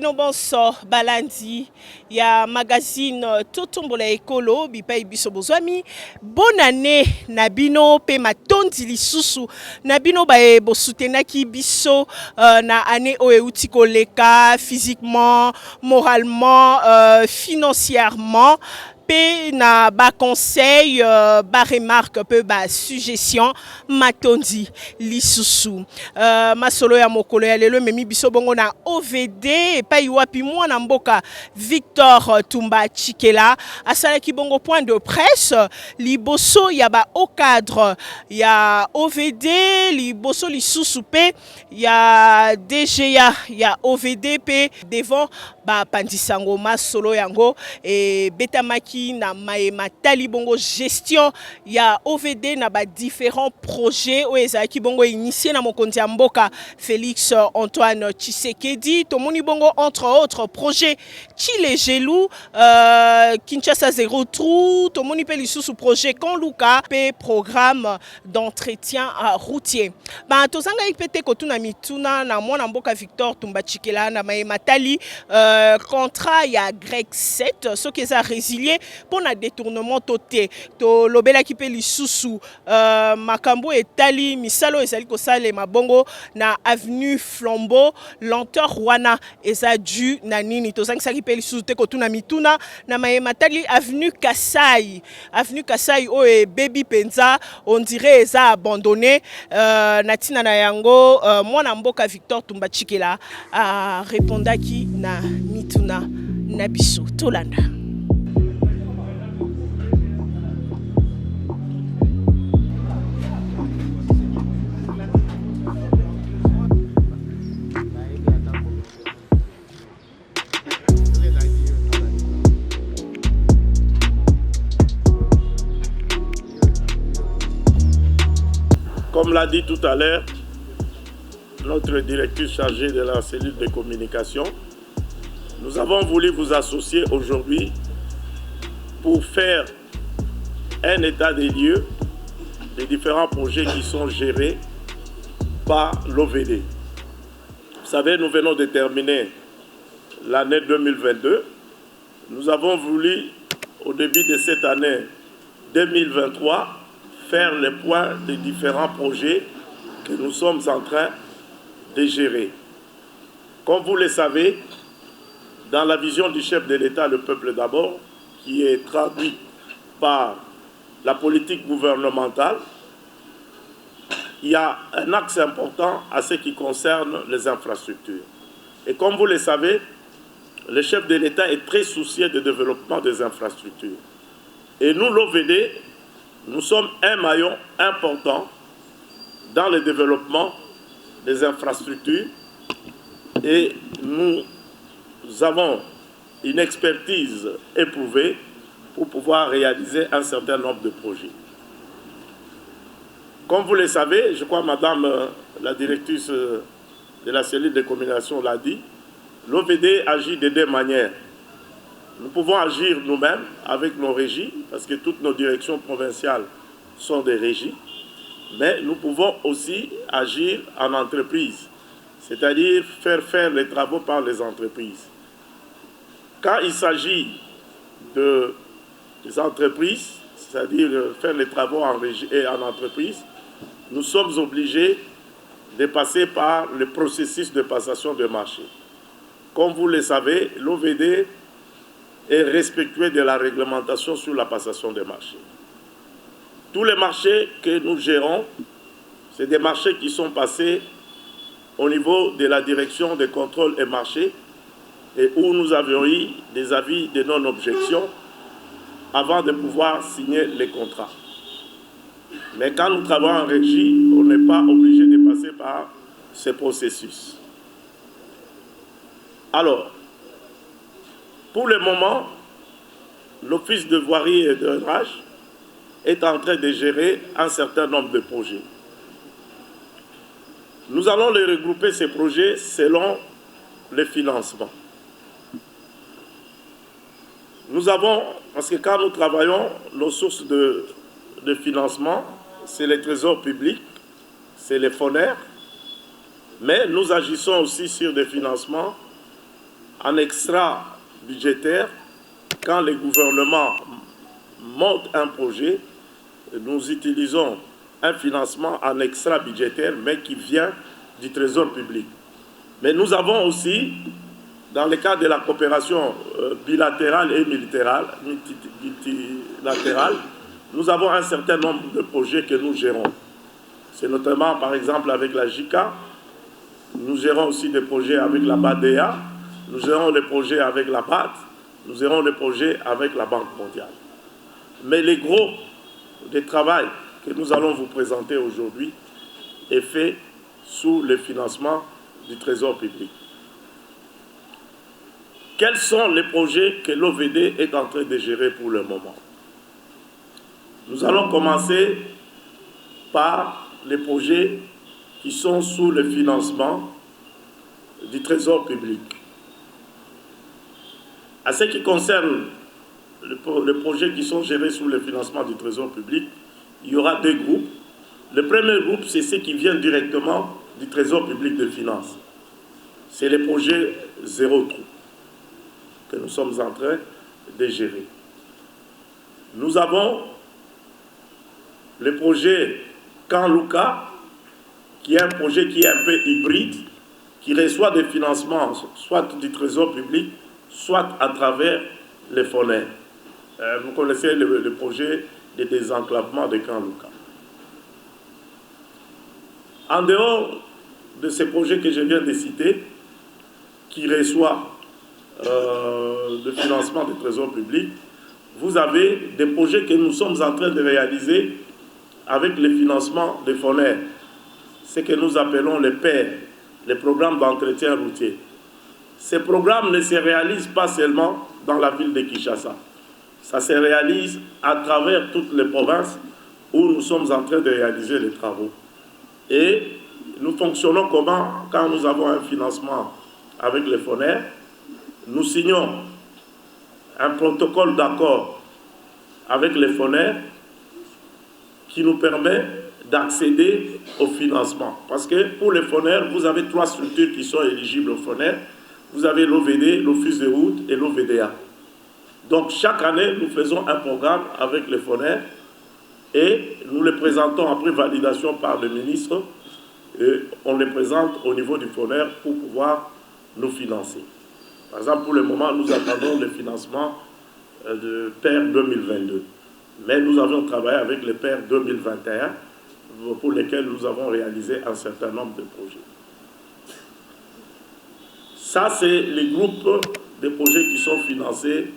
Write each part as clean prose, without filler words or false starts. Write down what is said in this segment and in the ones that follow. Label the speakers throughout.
Speaker 1: bino bonso balandi ya magazine Totombola Ekolo bipai biso bozwami bonne année na bino pe matondi lisusu na bino ba bosutenaki biso na année o euti koleka physiquement, moralement, financièrement. Pe na ba conseil ba remarque pe ba suggestion matondi lisusu masolo ya mokolo ya lelo memi biso bongo na OVD epai wapi mwana mboka Victor Tumba Tshikela asalaki bongo point de presse liboso ya ba au cadre ya OVD liboso lisusu pe ya DGA ya OVD pe devant ba pandisango masolo yango e betamaki na matali bongo gestion ya OVD na ba différents projets o ezaki bongo initié na mokonzi ya mboka Félix Antoine Tshisekedi tomoni bongo entre autres projets Chile Gelou Kinshasa Zéro Trou tomoni pe lisusu projet Konluka pe programme d'entretien routier ba tozanga ipete kotuna mituna na mwana mboka Victor Tumba Tshikela na matali contrat ya grec 7 ce qui est résilié pour na détournement toté to lobela ki pe lisusu makambo etali misalo ezali ko sale mabongo na avenue Flambeau lenteur wana eza dû na nini to zangisa ki pe lisusu te ko tuna mituna na matali avenue Kasai o baby penza on dirait eza abandonné na tina na yango mwana mboka Victor Tumba Tshikela répondaki na mituna na biso tolanda.
Speaker 2: Comme l'a dit tout à l'heure, notre directrice chargée de la cellule de communication, nous avons voulu vous associer aujourd'hui pour faire un état des lieux des différents projets qui sont gérés par l'OVD. Vous savez, nous venons de terminer l'année 2022. Nous avons voulu, au début de cette année 2023, faire le point des différents projets que nous sommes en train de gérer. Comme vous le savez, dans la vision du chef de l'État, le peuple d'abord, qui est traduite par la politique gouvernementale, il y a un axe important à ce qui concerne les infrastructures. Et comme vous le savez, le chef de l'État est très soucieux du développement des infrastructures. Et nous, l'OVD, nous sommes un maillon important dans le développement des infrastructures et nous avons une expertise éprouvée pour pouvoir réaliser un certain nombre de projets. Comme vous le savez, je crois Madame la directrice de la cellule de communication l'a dit, l'OVD agit de deux manières. Nous pouvons agir nous-mêmes avec nos régies, parce que toutes nos directions provinciales sont des régies, mais nous pouvons aussi agir en entreprise, c'est-à-dire faire les travaux par les entreprises. Quand il s'agit des entreprises, c'est-à-dire faire les travaux en régie et en entreprise, nous sommes obligés de passer par le processus de passation de marché. Comme vous le savez, l'OVD est respectueux de la réglementation sur la passation des marchés. Tous les marchés que nous gérons, c'est des marchés qui sont passés au niveau de la direction des contrôles et marchés et où nous avions eu des avis de non-objection avant de pouvoir signer les contrats. Mais quand nous travaillons en régie, on n'est pas obligé de passer par ce processus. Alors, pour le moment, l'Office de voirie et de drainage est en train de gérer un certain nombre de projets. Nous allons les regrouper, ces projets, selon les financements. Nous avons, parce que quand nous travaillons, nos sources de financement, c'est les trésors publics, c'est les FONER, mais nous agissons aussi sur des financements en extra budgétaire, quand le gouvernement monte un projet, nous utilisons un financement en extra budgétaire, mais qui vient du Trésor public. Mais nous avons aussi, dans le cadre de la coopération bilatérale et multilatérale, nous avons un certain nombre de projets que nous gérons. C'est notamment, par exemple, avec la JICA, nous gérons aussi des projets avec la BADEA, nous gérons des projets avec la BAT, nous gérons des projets avec la Banque mondiale. Mais le gros du travail que nous allons vous présenter aujourd'hui est fait sous le financement du Trésor public. Quels sont les projets que l'OVD est en train de gérer pour le moment? Nous allons commencer par les projets qui sont sous le financement du Trésor public. À ce qui concerne les projets qui sont gérés sous le financement du Trésor public, il y aura deux groupes. Le premier groupe, c'est ceux qui viennent directement du Trésor public de finances. C'est les projets zéro trou que nous sommes en train de gérer. Nous avons le projet Kanluka, qui est un projet qui est un peu hybride, qui reçoit des financements soit du Trésor public, soit à travers les FONER. Vous connaissez le projet de désenclavement de Kanluka. En dehors de ces projets que je viens de citer, qui reçoivent le financement du Trésor public, vous avez des projets que nous sommes en train de réaliser avec le financement des FONER, ce que nous appelons les PER, les programmes d'entretien routier. Ces programmes ne se réalisent pas seulement dans la ville de Kinshasa. Ça se réalise à travers toutes les provinces où nous sommes en train de réaliser les travaux. Et nous fonctionnons comment? Quand nous avons un financement avec les FONER, nous signons un protocole d'accord avec les FONER qui nous permet d'accéder au financement. Parce que pour les FONER, vous avez trois structures qui sont éligibles aux FONER. Vous avez l'OVD, l'Office de route et l'OVDA. Donc chaque année, nous faisons un programme avec les FONER et nous les présentons après validation par le ministre. Et on les présente au niveau du FONER pour pouvoir nous financer. Par exemple, pour le moment, nous attendons le financement de PER 2022. Mais nous avons travaillé avec les PER 2021 pour lesquels nous avons réalisé un certain nombre de projets. Ça, c'est les groupes de projets qui sont financés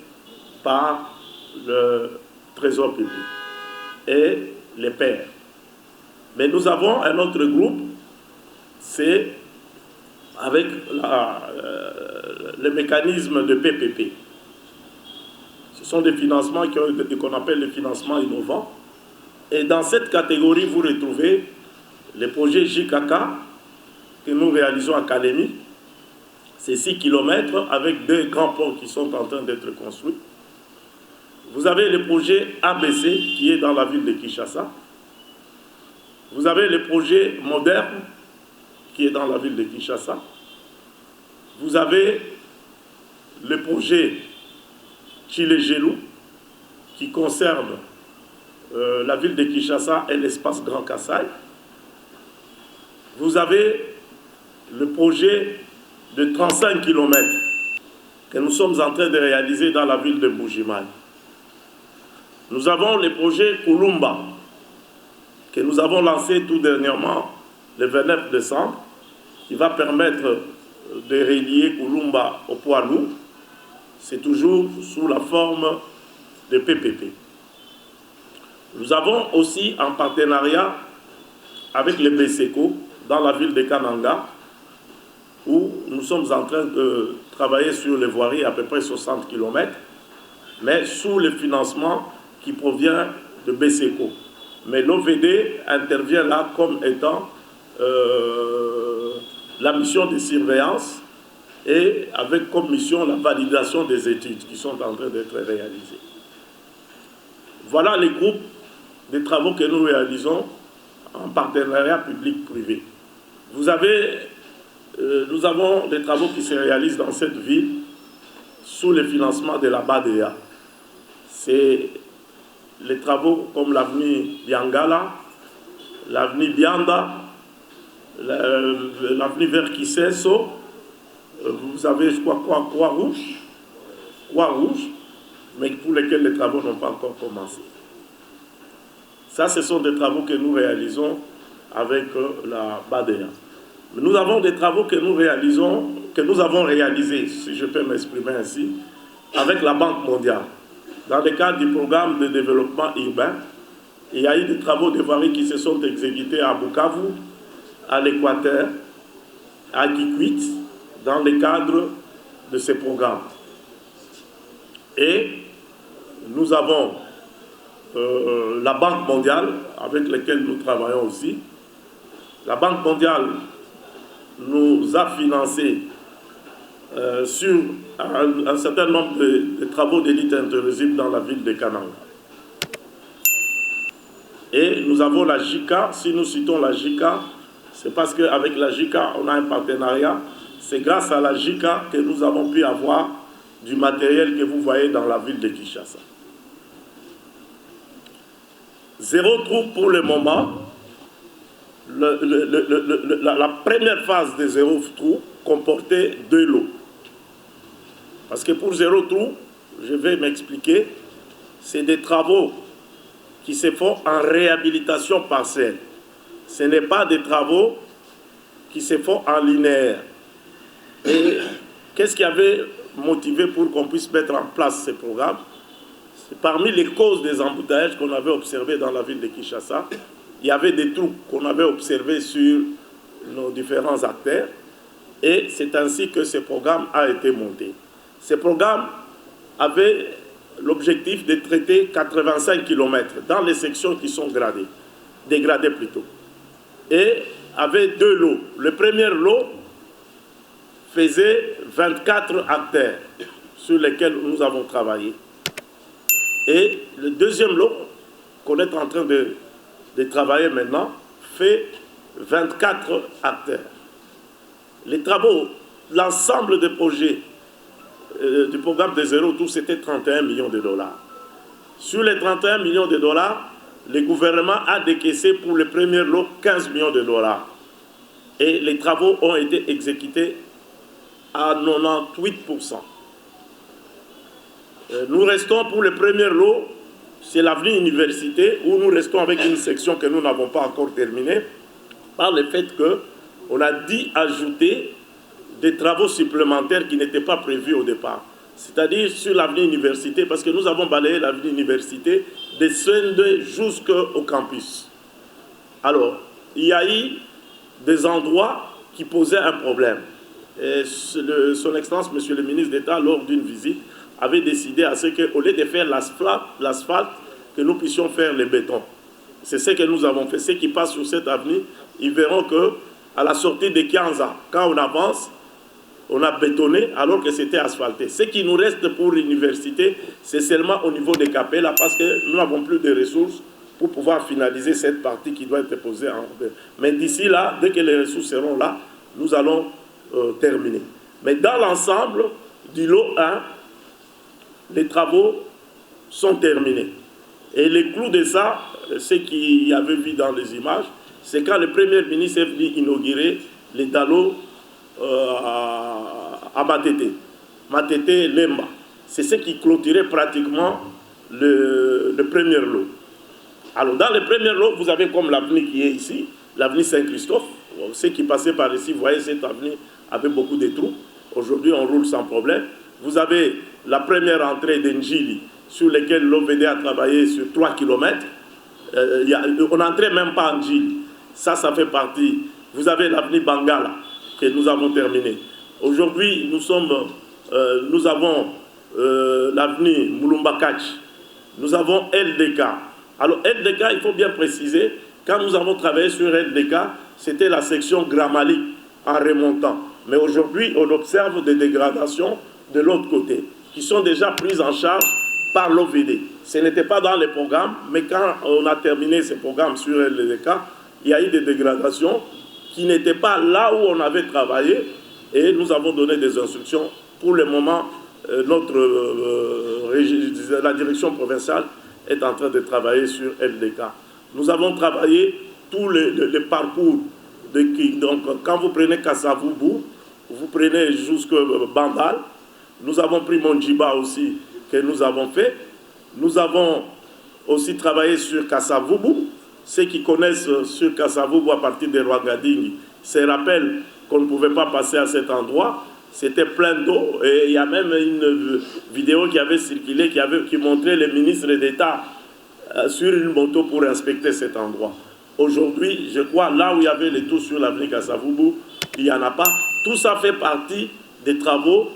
Speaker 2: par le Trésor public et les PER. Mais nous avons un autre groupe, c'est avec le mécanisme de PPP. Ce sont des financements qu'on appelle les financements innovants. Et dans cette catégorie, vous retrouvez les projets JKK que nous réalisons à Kalemi. C'est 6 km avec 2 grands ponts qui sont en train d'être construits. Vous avez le projet ABC qui est dans la ville de Kinshasa. Vous avez le projet Moderne qui est dans la ville de Kinshasa. Vous avez le projet Chile-Gelou qui concerne la ville de Kinshasa et l'espace Grand Kassai. Vous avez le projet de 35 km que nous sommes en train de réaliser dans la ville de Bujimaï. Nous avons le projet Kulumba que nous avons lancé tout dernièrement le 29 décembre qui va permettre de relier Kulumba au poids lourd. C'est toujours sous la forme de PPP. Nous avons aussi en partenariat avec le BSECO dans la ville de Kananga où nous sommes en train de travailler sur les voiries à peu près 60 km, mais sous le financement qui provient de BSECO. Mais l'OVD intervient là comme étant la mission de surveillance et avec comme mission la validation des études qui sont en train d'être réalisées. Voilà les groupes de travaux que nous réalisons en partenariat public-privé. Nous avons des travaux qui se réalisent dans cette ville sous le financement de la BADEA. C'est les travaux comme l'avenue Biangala, l'avenue Bianda, l'avenue vers Kiseso, vous avez, je crois, Croix-Rouge, mais pour lesquels les travaux n'ont pas encore commencé. Ça, ce sont des travaux que nous réalisons avec la BADEA. Nous avons des travaux que nous réalisons, que nous avons réalisés, si je peux m'exprimer ainsi, avec la Banque mondiale. Dans le cadre du programme de développement urbain, il y a eu des travaux de voirie qui se sont exécutés à Bukavu, à l'Équateur, à Kikwit, dans le cadre de ces programmes. Et nous avons la Banque mondiale, avec laquelle nous travaillons aussi. La Banque mondiale nous a financé sur un certain nombre de travaux d'élite interrisible dans la ville de Kananga. Et nous avons la JICA. Si nous citons la JICA, c'est parce qu'avec la JICA, on a un partenariat. C'est grâce à la JICA que nous avons pu avoir du matériel que vous voyez dans la ville de Kinshasa. Zéro trou pour le moment. La première phase de zéro trou comportait 2 lots. Parce que pour zéro trou, je vais m'expliquer, c'est des travaux qui se font en réhabilitation partielle. Ce n'est pas des travaux qui se font en linéaire. Et qu'est-ce qui avait motivé pour qu'on puisse mettre en place ces programmes? C'est parmi les causes des embouteillages qu'on avait observés dans la ville de Kinshasa. Il y avait des trous qu'on avait observés sur nos différents acteurs. Et c'est ainsi que ce programme a été monté. Ce programme avait l'objectif de traiter 85 km dans les sections qui sont dégradées plutôt. Et avait 2 lots. Le premier lot faisait 24 acteurs sur lesquels nous avons travaillé. Et le deuxième lot, qu'on est en train de travailler maintenant, fait 24 acteurs. Les travaux, l'ensemble des projets du programme de zéro trou, c'était 31 millions de dollars. Sur les 31 millions de dollars, le gouvernement a décaissé pour le premier lot 15 millions de dollars. Et les travaux ont été exécutés à 98%. Nous restons pour le premier lot, c'est l'avenue Université, où nous restons avec une section que nous n'avons pas encore terminée, par le fait qu'on a dû ajouter des travaux supplémentaires qui n'étaient pas prévus au départ. C'est-à-dire sur l'avenue Université, parce que nous avons balayé l'avenue Université des Sende jusqu'au campus. Alors, il y a eu des endroits qui posaient un problème. Et son Excellence, Monsieur le ministre d'État, lors d'une visite, avait décidé à ce qu'au lieu de faire l'asphalte, que nous puissions faire le béton. C'est ce que nous avons fait. Ceux qui passent sur cette avenue, ils verront qu'à la sortie de Kianza, quand on avance, on a bétonné alors que c'était asphalté. Ce qui nous reste pour l'université, c'est seulement au niveau des Capella parce que nous n'avons plus de ressources pour pouvoir finaliser cette partie qui doit être posée en deux. Mais d'ici là, dès que les ressources seront là, nous allons terminer. Mais dans l'ensemble du lot 1, les travaux sont terminés. Et le clou de ça, ce qu'il y avait vu dans les images, c'est quand le Premier ministre est venu inaugurer les dallos à Matete Lemba. C'est ce qui clôturait pratiquement le premier lot. Alors dans le premier lot, vous avez comme l'avenue qui est ici, l'avenue Saint-Christophe. Ceux qui passaient par ici, vous voyez cette avenue avec beaucoup de trous. Aujourd'hui, on roule sans problème. Vous avez la première entrée d'Njili, sur laquelle l'OVD a travaillé sur 3 km. On n'entrait même pas en Njili. Ça fait partie. Vous avez l'avenue Bangala, que nous avons terminé. Aujourd'hui, nous avons l'avenue Moulumbakach. Nous avons LDK. Alors LDK, il faut bien préciser, quand nous avons travaillé sur LDK, c'était la section Gramali en remontant. Mais aujourd'hui, on observe des dégradations de l'autre côté, qui sont déjà prises en charge par l'OVD. Ce n'était pas dans les programmes, mais quand on a terminé ces programmes sur LDK, il y a eu des dégradations qui n'étaient pas là où on avait travaillé, et nous avons donné des instructions. Pour le moment, la direction provinciale est en train de travailler sur LDK. Nous avons travaillé tous les parcours. Donc, quand vous prenez Kassavubu, vous prenez jusqu'à Bandal. Nous avons pris Mondjiba aussi, que nous avons fait. Nous avons aussi travaillé sur Kassavubu. Ceux qui connaissent sur Kassavubu à partir de Rwangading se rappellent qu'on ne pouvait pas passer à cet endroit. C'était plein d'eau. Et il y a même une vidéo qui avait circulé, qui montrait les ministres d'État sur une moto pour inspecter cet endroit. Aujourd'hui, je crois, là où il y avait les tours sur l'avenue Kassavubu, il n'y en a pas. Tout ça fait partie des travaux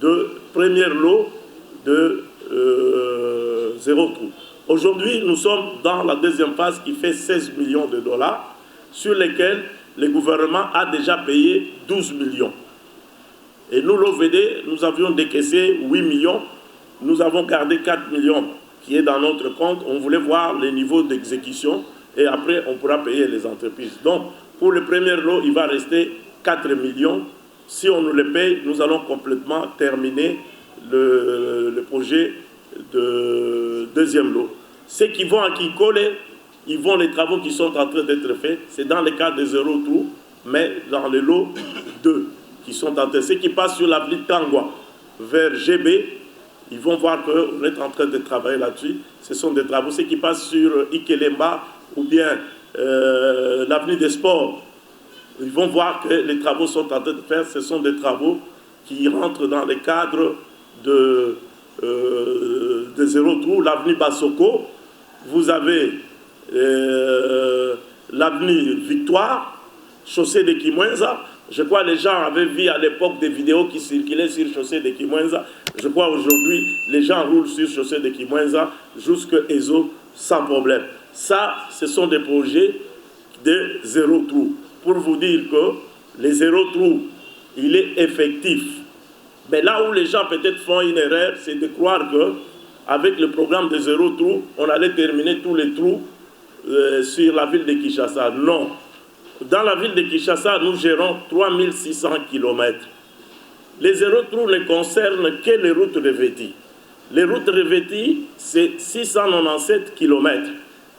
Speaker 2: de premier lot de zéro trou. Aujourd'hui, nous sommes dans la deuxième phase qui fait 16 millions de dollars, sur lesquels le gouvernement a déjà payé 12 millions. Et nous, l'OVD, nous avions décaissé 8 millions. Nous avons gardé 4 millions qui est dans notre compte. On voulait voir les niveaux d'exécution et après, on pourra payer les entreprises. Donc, pour le premier lot, il va rester 4 millions. Si on nous les paye, nous allons complètement terminer le projet de deuxième lot. Ceux qui vont à Kinkole, ils vont les travaux qui sont en train d'être faits. C'est dans le cadre des zéro trou, mais dans le lot 2 qui sont en train. Ceux qui passent sur l'avenue Tangwa vers GB, ils vont voir qu'on est en train de travailler là-dessus. Ce sont des travaux. Ceux qui passent sur Ikelemba ou bien l'avenue des Sports, ils vont voir que les travaux sont en train de faire. Ce sont des travaux qui rentrent dans le cadre de zéro trou. L'avenue Bassoko, vous avez l'avenue Victoire, chaussée de Kimwenza. Je crois que les gens avaient vu à l'époque des vidéos qui circulaient sur chaussée de Kimwenza. Je crois aujourd'hui les gens roulent sur chaussée de Kimwenza jusqu'à Ezo sans problème. Ça, ce sont des projets de zéro trou. Pour vous dire que les zéro trou, il est effectif. Mais là où les gens peut-être font une erreur, c'est de croire qu'avec le programme de zéro trou, on allait terminer tous les trous sur la ville de Kinshasa. Non. Dans la ville de Kinshasa, nous gérons 3600 km. Les zéro trous ne concernent que les routes revêties. Les routes revêties, c'est 697 km.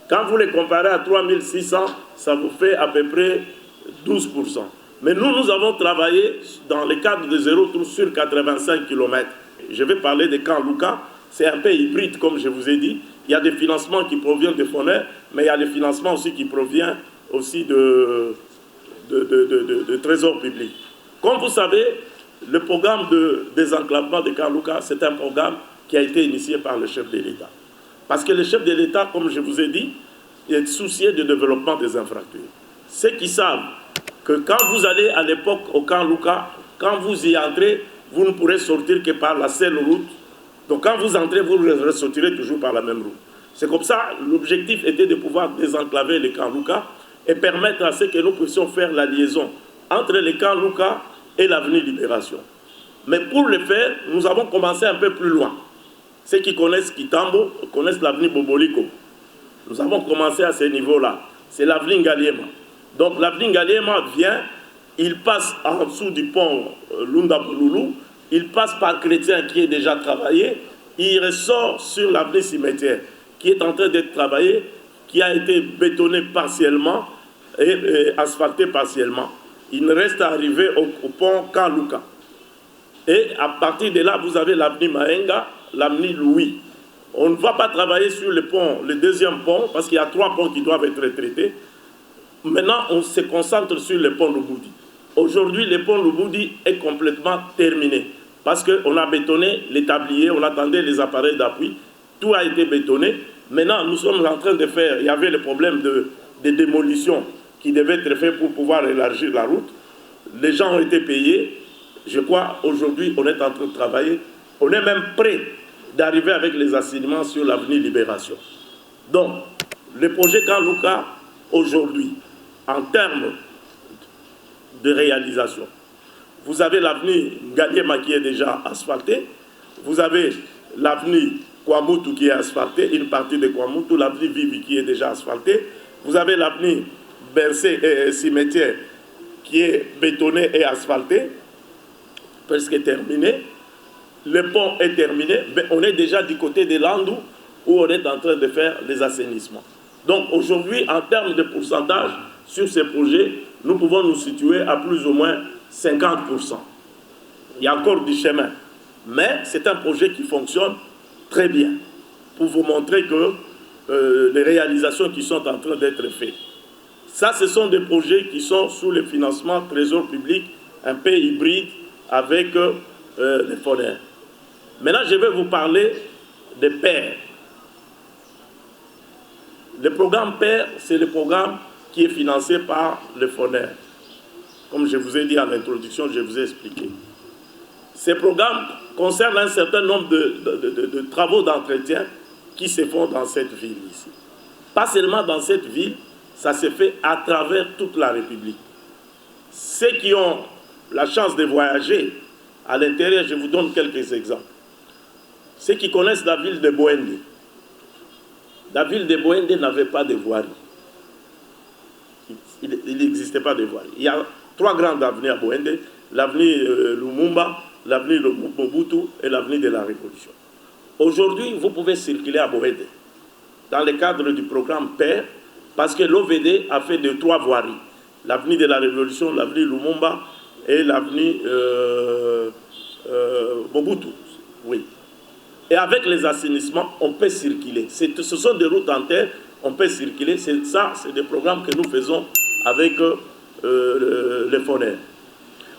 Speaker 2: Quand vous les comparez à 3600, ça vous fait à peu près 12%. Mais nous avons travaillé dans le cadre de zéro trou sur 85 km. Je vais parler de Kanluka. C'est un peu hybride, comme je vous ai dit. Il y a des financements qui proviennent de FONER, mais il y a des financements aussi qui proviennent aussi de trésor public. Comme vous savez, le programme de désenclavement de Kanluka, c'est un programme qui a été initié par le chef de l'État. Parce que le chef de l'État, comme je vous ai dit, est soucieux du développement des infrastructures. Ceux qui savent que quand vous allez à l'époque au Kanluka, quand vous y entrez, vous ne pourrez sortir que par la seule route. Donc quand vous entrez, vous ressortirez toujours par la même route. C'est comme ça, l'objectif était de pouvoir désenclaver le Kanluka et permettre à ce que nous puissions faire la liaison entre le Kanluka et l'avenue Libération. Mais pour le faire, nous avons commencé un peu plus loin. Ceux qui connaissent Kitambo connaissent l'avenue Boboliko. Nous avons commencé à ce niveau-là. C'est l'avenue Ngaliema. Donc l'avenue Ngaliema vient, il passe en dessous du pont Lunda Bouloulou, il passe par Chrétien qui est déjà travaillé, il ressort sur l'avenue Cimetière qui est en train d'être travaillé, qui a été bétonné partiellement et asphalté partiellement. Il reste à arriver au pont Kanluka. Et à partir de là, vous avez l'avenue Maenga, l'avenue Louis. On ne va pas travailler sur le pont, le deuxième pont, parce qu'il y a 3 ponts qui doivent être traités. Maintenant, on se concentre sur le pont Lubudi. Aujourd'hui, le pont Lubudi est complètement terminé. Parce qu'on a bétonné les tabliers, on attendait les appareils d'appui. Tout a été bétonné. Maintenant, nous sommes en train de faire... Il y avait le problème de démolition qui devait être fait pour pouvoir élargir la route. Les gens ont été payés. Je crois, aujourd'hui, on est en train de travailler. On est même prêt d'arriver avec les assignements sur l'avenue Libération. Donc, le projet Kanluka, aujourd'hui, en termes de réalisation, vous avez l'avenue Ngaliema qui est déjà asphaltée, vous avez l'avenue Kwamutu qui est asphaltée, une partie de Kwamutu, l'avenue Vivi qui est déjà asphaltée, vous avez l'avenue Bercé et Cimetière qui est bétonnée et asphaltée, presque terminée. le pont est terminé, mais on est déjà du côté de Landou où on est en train de faire les assainissements. Donc aujourd'hui, en termes de pourcentage sur ces projets, nous pouvons nous situer à plus ou moins 50%. Il y a encore du chemin, mais c'est un projet qui fonctionne très bien pour vous montrer que les réalisations qui sont en train d'être faites. Ça, ce sont des projets qui sont sous le financement Trésor public, un peu hybride avec les FONER. Maintenant, je vais vous parler des PER. Le programme PER, c'est le programme qui est financé par le FONER. Comme je vous ai dit en introduction, je vous ai expliqué. Ces programmes concernent un certain nombre de travaux d'entretien qui se font dans cette ville ici. Pas seulement dans cette ville, ça se fait à travers toute la République. Ceux qui ont la chance de voyager à l'intérieur, je vous donne quelques exemples. Ceux qui connaissent la ville de Boende. La ville de Boende n'avait pas de voirie. Il n'existait pas de voirie. Il y a 3 grandes avenues à Boende, l'avenue Lumumba, l'avenue Mobutu et l'avenue de la Révolution. Aujourd'hui, vous pouvez circuler à Boende dans le cadre du programme PER, parce que l'OVD a fait 3 voiries. L'avenue de la Révolution, l'avenue Lumumba et l'avenue Mobutu. Oui. Et avec les assainissements, on peut circuler. Ce sont des routes en terre, on peut circuler. Ça, c'est des programmes que nous faisons avec les FONER.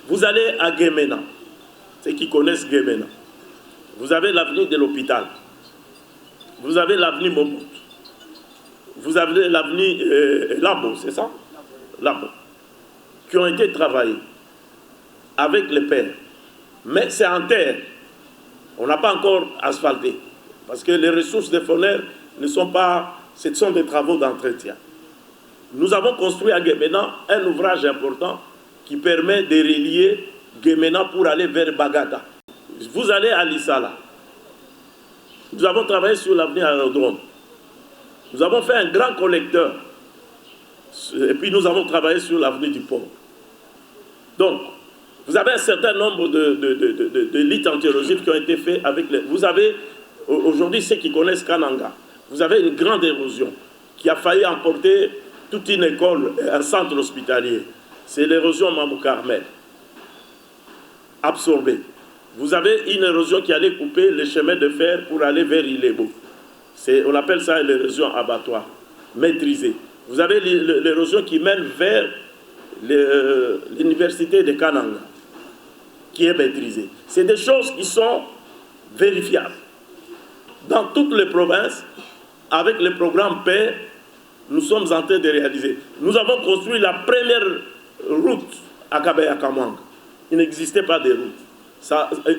Speaker 2: Vous allez à Guémena, ceux qui connaissent Guémena. Vous avez l'avenue de l'hôpital. Vous avez l'avenue Mobutu. Vous avez l'avenue Labo, c'est ça? Labo. Qui ont été travaillés avec les pères. Mais c'est en terre. On n'a pas encore asphalté. Parce que les ressources des FONER ne sont pas... Ce sont des travaux d'entretien. Nous avons construit à Guémena un ouvrage important qui permet de relier Guémena pour aller vers Bagata. Vous allez à Lissala. Nous avons travaillé sur l'avenue Aérodrome. Nous avons fait un grand collecteur. Et puis nous avons travaillé sur l'avenue du port. Donc, vous avez un certain nombre de lits antérosifs qui ont été faits avec les... Vous avez, aujourd'hui, ceux qui connaissent Kananga, vous avez une grande érosion qui a failli emporter toute une école, un centre hospitalier. C'est l'érosion Mamou Carmel. Absorbée. Vous avez une érosion qui allait couper les chemins de fer pour aller vers Ilebo. On appelle ça l'érosion abattoir, maîtrisée. Vous avez l'érosion qui mène vers l'université de Kananga, qui est maîtrisée. C'est des choses qui sont vérifiables. Dans toutes les provinces, avec le programme PER, nous sommes en train de réaliser. Nous avons construit la première route à Kabeya-Kamwanga. Il n'existait pas de route.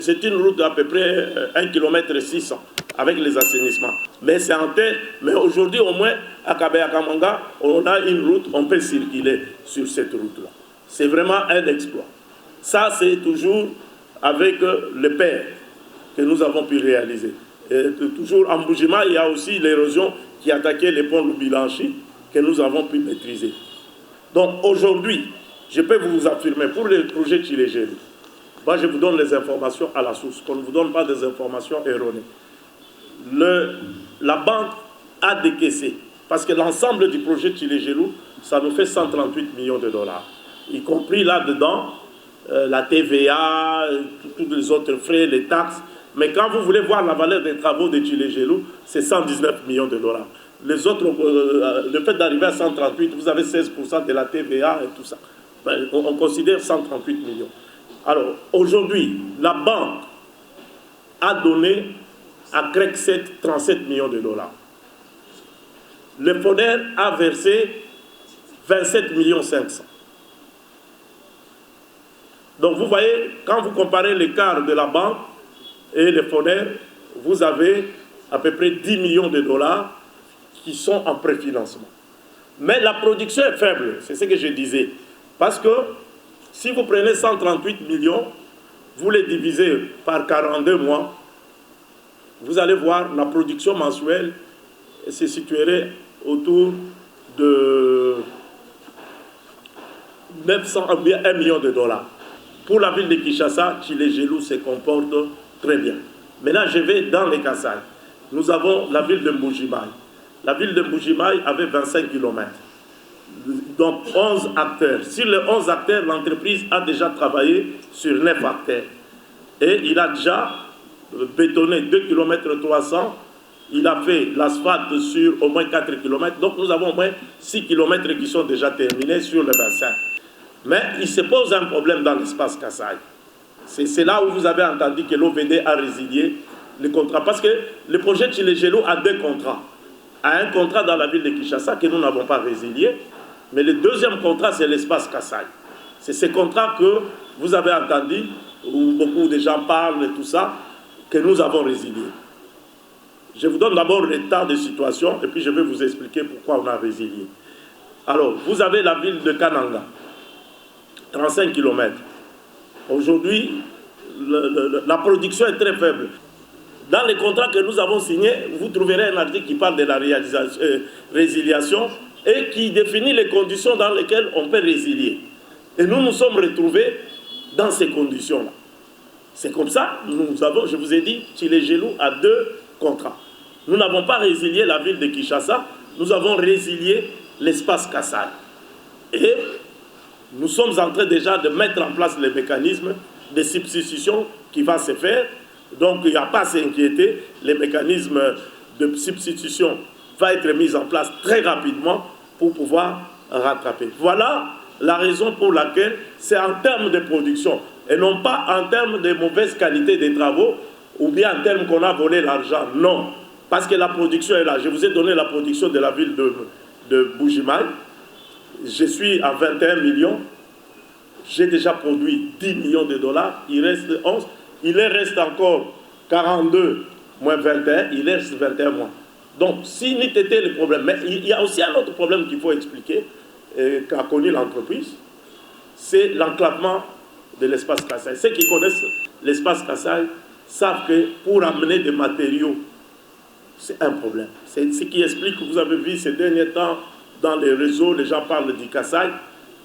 Speaker 2: C'est une route d'à peu près 1,6 km avec les assainissements. Mais c'est en terre. Mais aujourd'hui, au moins, à Kabeya-Kamwanga, on a une route, on peut circuler sur cette route-là. C'est vraiment un exploit. Ça, c'est toujours avec le PER que nous avons pu réaliser. Et toujours en Boujima, il y a aussi l'érosion qui attaquait les ponts Loubilanchi que nous avons pu maîtriser. Donc aujourd'hui, je peux vous affirmer, pour les projets Tchilé-Gélu, moi je vous donne les informations à la source, qu'on ne vous donne pas des informations erronées. La banque a décaissé, parce que l'ensemble du projet Tchilé-Gélu, ça nous fait 138 millions de dollars, y compris là-dedans la TVA, tous les autres frais, les taxes. Mais quand vous voulez voir la valeur des travaux de Tchilé-Gélu, c'est 119 millions de dollars. Les autres, le fait d'arriver à 138, vous avez 16% de la TVA et tout ça. Ben, on considère 138 millions. Alors, aujourd'hui, la banque a donné à CREC 7 37 millions de dollars. Le FONER a versé 27 millions 500. Donc, vous voyez, quand vous comparez l'écart de la banque et le FONER, vous avez à peu près 10 millions de dollars qui sont en préfinancement. Mais la production est faible, c'est ce que je disais. Parce que si vous prenez 138 millions, vous les divisez par 42 mois, vous allez voir la production mensuelle se situerait autour de 1 million de dollars. Pour la ville de Kinshasa, Tchilé-Gélu se comporte Très bien. Maintenant, je vais dans les Kasaï. Nous avons la ville de Mbujimaï. La ville de Mbujimaï avait 25 km. Donc 11 acteurs. Sur les 11 acteurs, l'entreprise a déjà travaillé sur 9 acteurs. Et il a déjà bétonné 2 km 300. Il a fait l'asphalte sur au moins 4 km. Donc nous avons au moins 6 km qui sont déjà terminés sur le bassin. Mais il se pose un problème dans l'espace Kasaï. C'est là où vous avez entendu que l'OVD a résilié le contrat. Parce que le projet Tchilé-Gelou a 2 contrats. A un contrat dans la ville de Kinshasa que nous n'avons pas résilié. Mais le deuxième contrat, c'est l'espace Kasaï. C'est ce contrat que vous avez entendu, où beaucoup de gens parlent et tout ça, que nous avons résilié. Je vous donne d'abord l'état de situation et puis je vais vous expliquer pourquoi on a résilié. Alors, vous avez la ville de Kananga, 35 km. Aujourd'hui, la production est très faible. Dans les contrats que nous avons signés, vous trouverez un article qui parle de la résiliation et qui définit les conditions dans lesquelles on peut résilier. Et nous nous sommes retrouvés dans ces conditions-là. C'est comme ça, nous avons, je vous ai dit, Tchilé-Gelou a 2 contrats. Nous n'avons pas résilié la ville de Kinshasa, nous avons résilié l'espace Kasaï. Et nous sommes en train déjà de mettre en place les mécanismes de substitution qui va se faire. Donc il n'y a pas à s'inquiéter, les mécanismes de substitution vont être mis en place très rapidement pour pouvoir rattraper. Voilà la raison pour laquelle c'est en termes de production et non pas en termes de mauvaise qualité des travaux ou bien en termes qu'on a volé l'argent. Non, parce que la production est là. Je vous ai donné la production de la ville de Mbujimaï. Je suis à 21 millions. J'ai déjà produit 10 millions de dollars. Il reste 11. Il reste encore 42 moins 21. Il reste 21 mois. Donc, si n'était été le problème, mais il y a aussi un autre problème qu'il faut expliquer, qu'a connu l'entreprise, c'est l'enclavement de l'espace Kasaï. Ceux qui connaissent l'espace Kasaï savent que pour amener des matériaux, c'est un problème. C'est ce qui explique que vous avez vu ces derniers temps dans les réseaux, les gens parlent du Kasaï.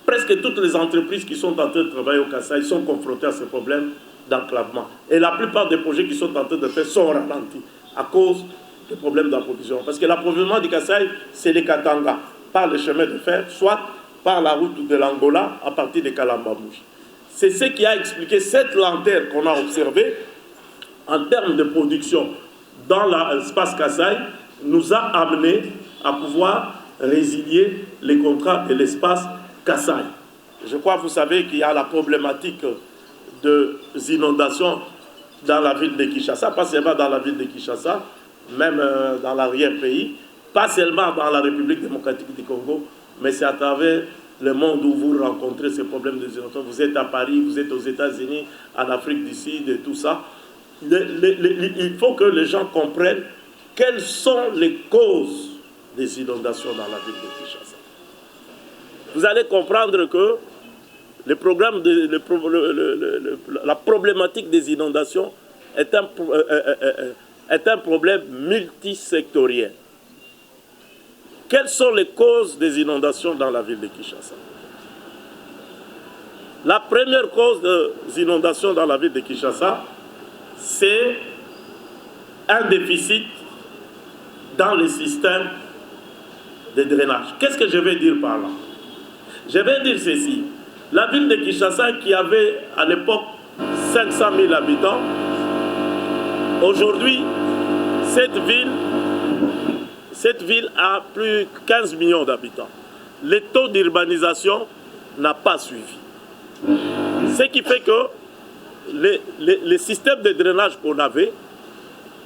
Speaker 2: Presque toutes les entreprises qui sont en train de travailler au Kasaï sont confrontées à ce problème d'enclavement. Et la plupart des projets qui sont en train de faire sont ralentis à cause des problèmes d'approvisionnement. Parce que l'approvisionnement du Kasaï, c'est les Katanga, par le chemin de fer, soit par la route de l'Angola à partir de Kalambamouche. C'est ce qui a expliqué cette lenteur qu'on a observée en termes de production dans l'espace Kasaï, nous a amené à pouvoir résilier les contrats de l'espace Kasaï. Je crois que vous savez qu'il y a la problématique des inondations dans la ville de Kinshasa, pas seulement dans la ville de Kinshasa, même dans l'arrière-pays, pas seulement dans la République démocratique du Congo, mais c'est à travers le monde où vous rencontrez ces problèmes des inondations. Vous êtes à Paris, vous êtes aux États-Unis, en Afrique du Sud et tout ça. Il faut que les gens comprennent quelles sont les causes des inondations dans la ville de Kinshasa. Vous allez comprendre que la problématique des inondations est un problème multisectoriel. Quelles sont les causes des inondations dans la ville de Kinshasa? La première cause des inondations dans la ville de Kinshasa, c'est un déficit dans le système de drainage. Qu'est-ce que je vais dire par là? Je vais dire ceci. La ville de Kinshasa, qui avait à l'époque 500 000 habitants, aujourd'hui, cette ville a plus de 15 millions d'habitants. Le taux d'urbanisation n'a pas suivi. Ce qui fait que le système de drainage qu'on avait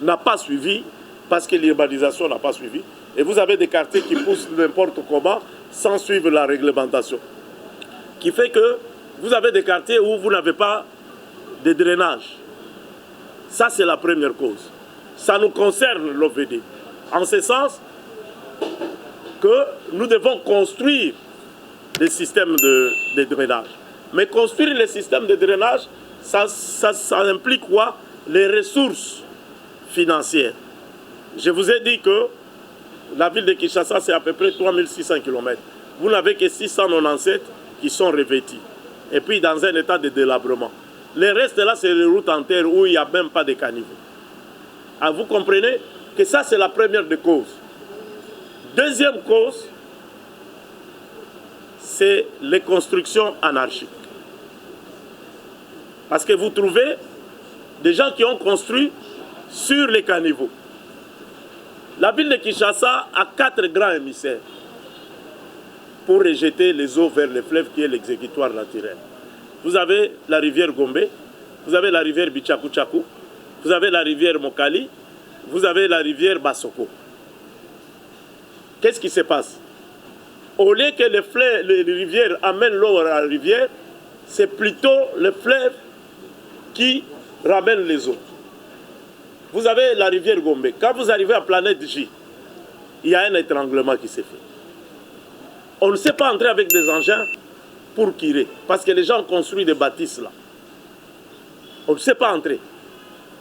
Speaker 2: n'a pas suivi parce que l'urbanisation n'a pas suivi. Et vous avez des quartiers qui poussent n'importe comment sans suivre la réglementation. Qui fait que vous avez des quartiers où vous n'avez pas de drainage. Ça, c'est la première cause. Ça nous concerne, l'OVD. En ce sens que nous devons construire des systèmes de drainage. Mais construire les systèmes de drainage, ça implique quoi? Les ressources financières. Je vous ai dit que la ville de Kinshasa, c'est à peu près 3600 km. Vous n'avez que 697 qui sont revêtis. Et puis dans un état de délabrement. Le reste là, c'est les routes en terre où il n'y a même pas de caniveau. Ah, vous comprenez que ça, c'est la première des causes. Deuxième cause, c'est les constructions anarchiques. Parce que vous trouvez des gens qui ont construit sur les caniveaux. La ville de Kinshasa a 4 grands émissaires pour rejeter les eaux vers le fleuve qui est l'exécutoire naturel. Vous avez la rivière Gombe, vous avez la rivière Bichakou-Chakou, vous avez la rivière Mokali, vous avez la rivière Bassoko. Qu'est-ce qui se passe? Au lieu que les rivières amènent l'eau à la rivière, c'est plutôt le fleuve qui ramène les eaux. Vous avez la rivière Gombe. Quand vous arrivez à Planète J, il y a un étranglement qui s'est fait. On ne sait pas entrer avec des engins pour tirer, parce que les gens ont construit des bâtisses là. On ne sait pas entrer.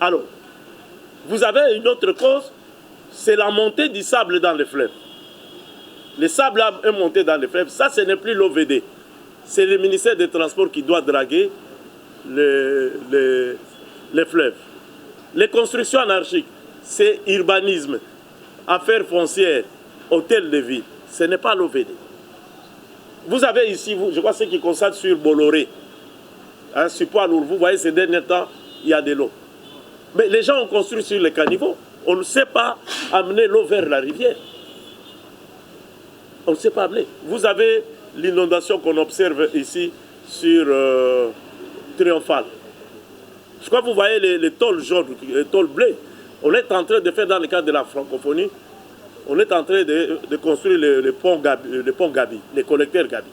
Speaker 2: Alors, vous avez une autre cause, c'est la montée du sable dans les fleuves. Le sable est monté dans les fleuves. Ça, ce n'est plus l'OVD. C'est le ministère des Transports qui doit draguer les fleuves. Les constructions anarchiques, c'est urbanisme, affaires foncières, hôtel de ville. Ce n'est pas l'OVD. Vous avez ici, je crois, ceux qui constatent sur Bolloré, hein, sur Poilour, vous voyez, ces derniers temps, il y a de l'eau. Mais les gens ont construit sur les caniveaux. On ne sait pas amener l'eau vers la rivière. On ne sait pas amener. Vous avez l'inondation qu'on observe ici sur Triomphal. Je crois que vous voyez les tôles jaunes, les tôles bleues. On est en train de faire, dans le cadre de la francophonie, on est en train de construire le pont Gabi, les collecteurs Gabi.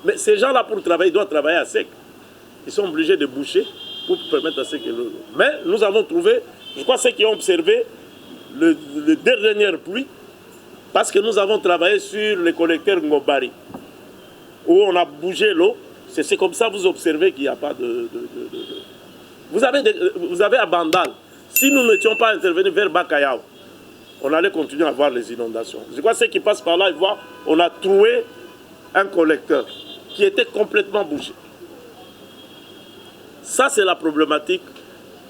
Speaker 2: Mais ces gens-là, pour travailler, ils doivent travailler à sec. Ils sont obligés de boucher pour permettre à ce que l'eau. Mais nous avons trouvé, je crois, ceux qui ont observé les dernières pluies, parce que nous avons travaillé sur les collecteurs Ngobari, où on a bougé l'eau. C'est comme ça que vous observez qu'il n'y a pas de... Vous avez à Bandal, si nous n'étions pas intervenus vers Bakayao, on allait continuer à voir les inondations. Je crois que ceux qui passent par là, ils voient, on a trouvé un collecteur qui était complètement bouché. Ça, c'est la problématique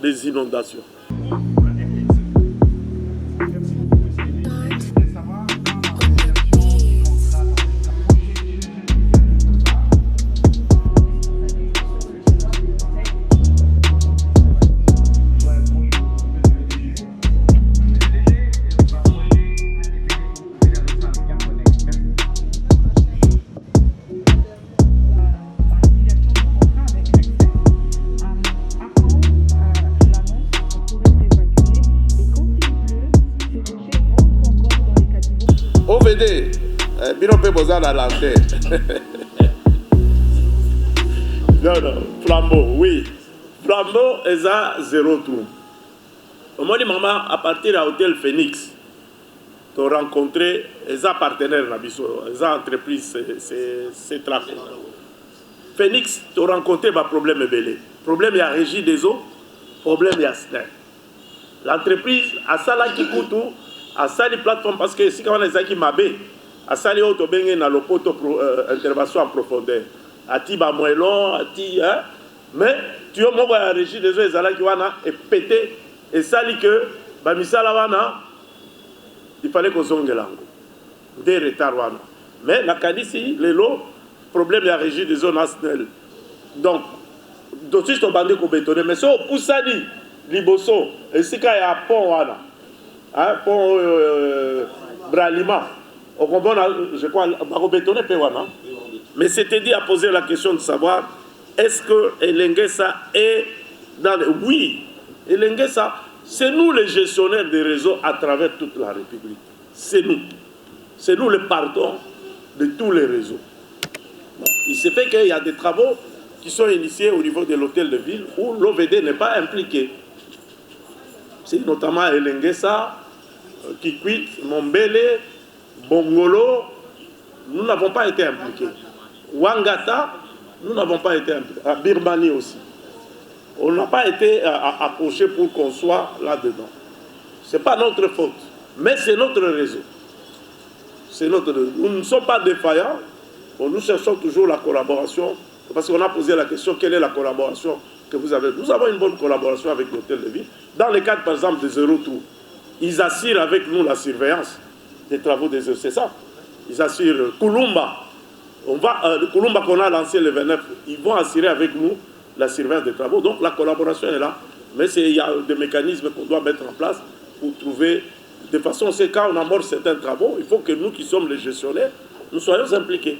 Speaker 2: des inondations. OVD, Binope Bozan à l'antenne. Non, Flambeau, oui. Flambeau est à 0 tour. Au moment où maman, à partir de l'hôtel Phoenix, tu as rencontré les partenaires, les entreprises, c'est trafic. Phoenix, tu as rencontré un problème belé. Problème, il y a régie des eaux, problème, il y a SNER. L'entreprise, à ça là qui coûte tout, à ça les plateformes, parce que si on a qui m'abé, à ça les autres bengé dans le poteau intervention en profondeur, à ti ba moellon, à ti, hein, mais tu as mon la régie des eaux, les qui wana et pété, et ça dit que ba misala wana, il fallait qu'on zongue l'angle, des retards wana, mais la cadissi, les lots, problème la régie des eaux nationales, donc d'autres sont bandés qu'on bétonne, mais ça pour ça dit, liboso, et si quand il y a un pont wana. Hein, pour Bralima, on comprend, je crois, bétonner Péwana. Mais c'était dit à poser la question de savoir est-ce que Elengesa est dans le. Oui, Elengesa, c'est nous les gestionnaires des réseaux à travers toute la République. C'est nous. C'est nous les patrons de tous les réseaux. Bon, il se fait qu'il y a des travaux qui sont initiés au niveau de l'hôtel de ville où l'OVD n'est pas impliqué. C'est notamment Elengesa, Kikwi, Mombele, Bongolo, nous n'avons pas été impliqués. Wangata, nous n'avons pas été impliqués. À Birmanie aussi. On n'a pas été approchés pour qu'on soit là-dedans. Ce n'est pas notre faute, mais c'est notre réseau. Nous ne sommes pas défaillants, nous cherchons toujours la collaboration, parce qu'on a posé la question, quelle est la collaboration que vous avez. Nous avons une bonne collaboration avec l'hôtel de ville. Dans le cadre, par exemple, des Zéro Trou, ils assurent avec nous la surveillance des travaux des eaux. C'est ça. Ils assurent Kulumba. Le Kulumba qu'on a lancé le 29, ils vont assurer avec nous la surveillance des travaux. Donc la collaboration est là. Mais il y a des mécanismes qu'on doit mettre en place pour trouver. De façon, c'est quand on amorce certains travaux, il faut que nous qui sommes les gestionnaires, nous soyons impliqués.